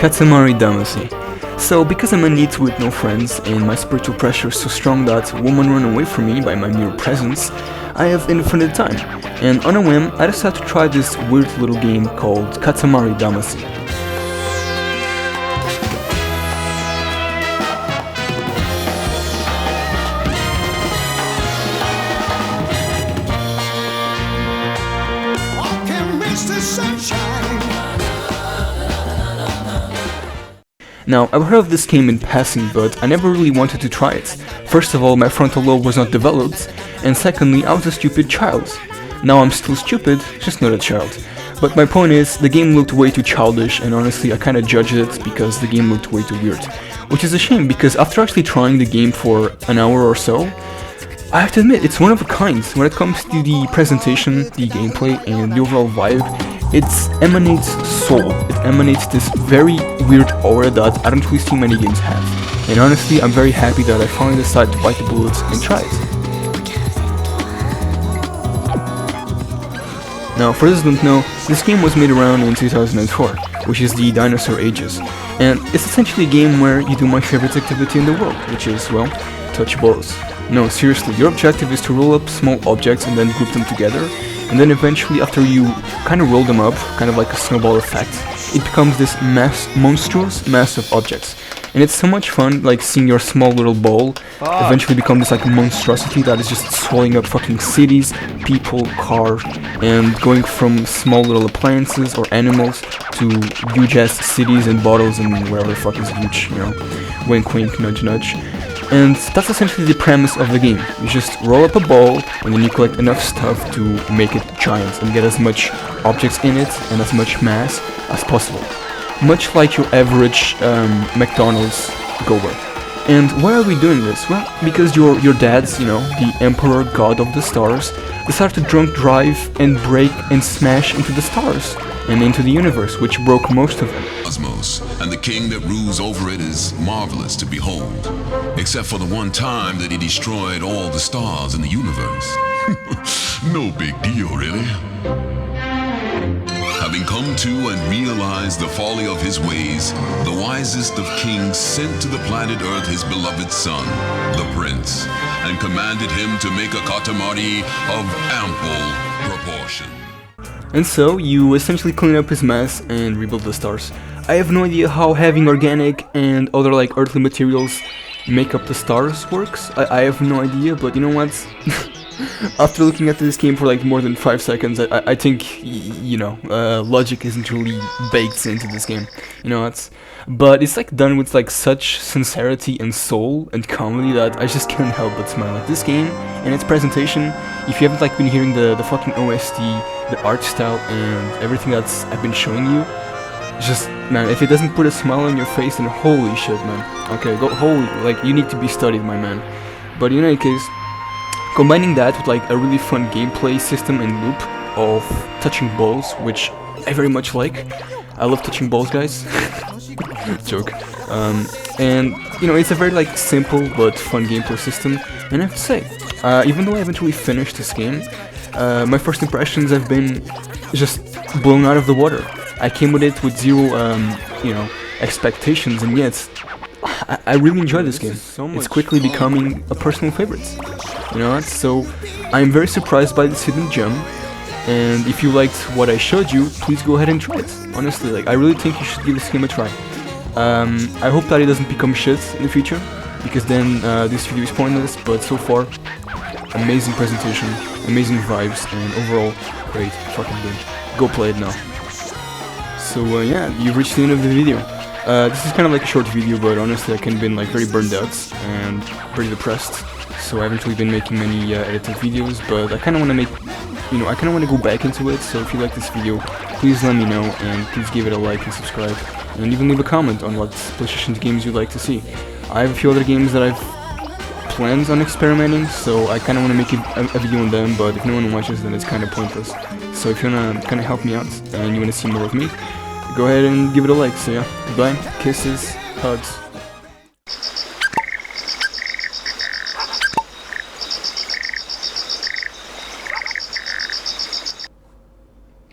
Katamari Damacy. So, because I'm a NEET with no friends, and my spiritual pressure is so strong that women run away from me by my mere presence, I have infinite time, and on a whim, I decided to try this weird little game called Katamari Damacy. Now, I've heard of this game in passing, but I never really wanted to try it. First of all, my frontal lobe was not developed, and secondly, I was a stupid child. Now I'm still stupid, just not a child. But my point is, the game looked way too childish, and honestly, I kinda judged it because the game looked way too weird. Which is a shame, because after actually trying the game for an hour or so, I have to admit, it's one of a kind. When it comes to the presentation, the gameplay, and the overall vibe, it emanates soul. It emanates this very weird aura that I don't really see many games have. And honestly, I'm very happy that I finally decided to bite the bullets and try it. Now, for those who don't know, this game was made around in 2004, which is the dinosaur ages. And it's essentially a game where you do my favorite activity in the world, which is, well, touch balls. No, seriously, your objective is to roll up small objects and then group them together, and then eventually after you kind of roll them up, kind of like a snowball effect, it becomes this monstrous mass of objects. And it's so much fun, like seeing your small little ball eventually become this like monstrosity that is just swallowing up fucking cities, people, cars, and going from small little appliances or animals to huge ass cities and bottles and wherever the fuck is huge, you know, wink wink, nudge nudge. And that's essentially the premise of the game. You just roll up a ball, and then you collect enough stuff to make it giant and get as much objects in it and as much mass as possible. Much like your average McDonald's goer. And why are we doing this? Well, because your dads, you know, the emperor god of the stars, decided to drunk drive and break and smash into the stars and into the universe, which broke most of them. Cosmos, and the king that rules over it is marvelous to behold, except for the one time that he destroyed all the stars in the universe. No big deal, really. Having come to and realized the folly of his ways, the wisest of kings sent to the planet Earth his beloved son, the prince, and commanded him to make a Katamari of ample proportion. And so, you essentially clean up his mess and rebuild the stars. I have no idea how having organic and other like earthly materials make up the stars works. I have no idea, but you know what? After looking at this game for like more than 5 seconds, I think, you know, logic isn't really baked into this game. You know what? But it's like done with like such sincerity and soul and comedy that I just can't help but smile. Like this game and its presentation, if you haven't like been hearing the fucking OST, the art style and everything that's I've been showing you, just, man, if it doesn't put a smile on your face, then holy shit, man. Okay, go, holy, like, you need to be studied, my man. But in any case, combining that with like a really fun gameplay system and loop of touching balls, which I very much like. I love touching balls, guys. Joke. And you know, it's a very like simple but fun gameplay system. And I have to say, even though I haven't really finished this game, my first impressions have been just blown out of the water. I came with it with zero, you know, expectations, and yet I really enjoy this game. It's quickly becoming a personal favorite. You know what? So I'm very surprised by this hidden gem. And if you liked what I showed you, please go ahead and try it. Honestly, like I really think you should give this game a try. I hope that it doesn't become shit in the future, because then this video is pointless. But so far, amazing presentation, amazing vibes, and overall great fucking game. Go play it now. So yeah, you've reached the end of the video. This is kind of like a short video, but honestly I can been like very burned out and pretty depressed. So I haven't really been making many edited videos, but I kind of want to make, you know, I kind of want to go back into it. So if you like this video, please let me know, and please give it a like and subscribe, and even leave a comment on what PlayStation games you'd like to see. I have a few other games that I've planned on experimenting, so I kind of want to make a video on them, but if no one watches, then it's kind of pointless. So if you want to kind of help me out and you want to see more of me, go ahead and give it a like. So yeah, goodbye, kisses, hugs.